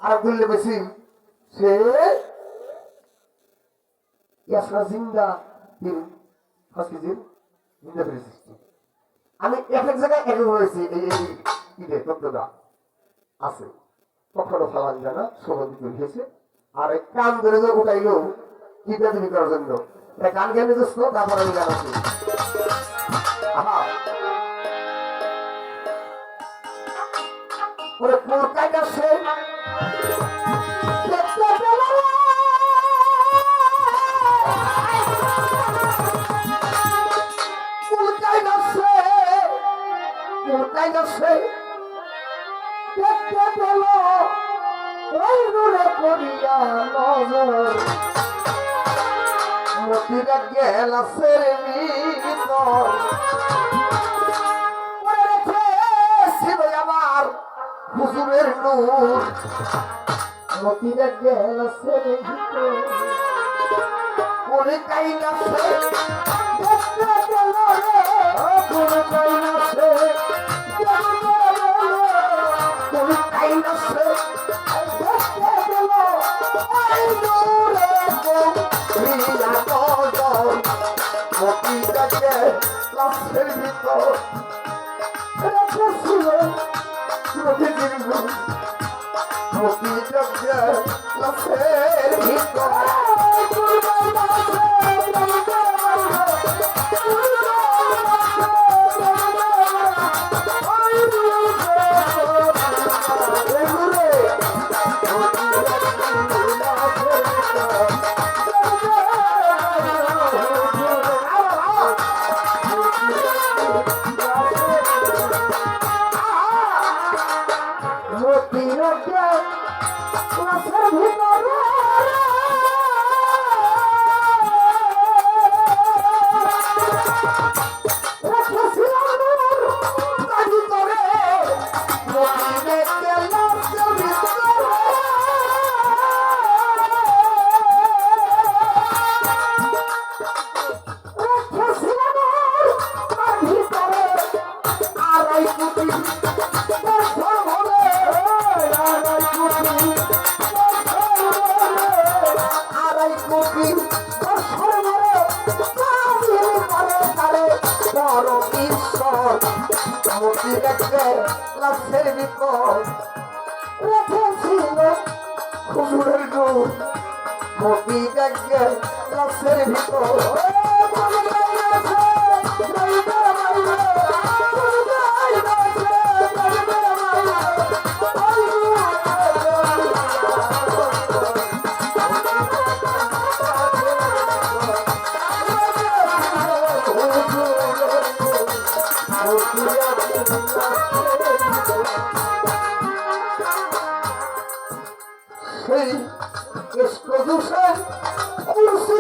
আর বললে বেশি সে ইয়াসরা জিন্দা দিন হসকিজির জিন্দা ফিরে সৃষ্টি। আমি এক এক জায়গায় এক হয়েছি এই ঈদে তত্ত্বদা আছে কখনো ফালান জানা সমাধি তৈরি হয়েছে আর এই কান ধরে যে উঠাইলো কিটা তুমি করার জন্য গান গানে দোস্ত তারপর আমি গান আছি ওরে কোরকাই গাছে কোরকাই গাছে দেখতে পেল ওই দূরে পড়িয়া নজর মতিরা গেলাসের ভিতর রেখেছিল আমার হুজুরের নূর মতিরা গেলাসের ভিতর কোরকাই গাছে দেখতে পেল রে কোরকাই গাছে লাশের ভিতর রেখেছিল লাশের ভিতর লাশের ভিতর রেখেছিল হুজুরের নূর মতি দেখে লাশের ভিতর সেই কুরসি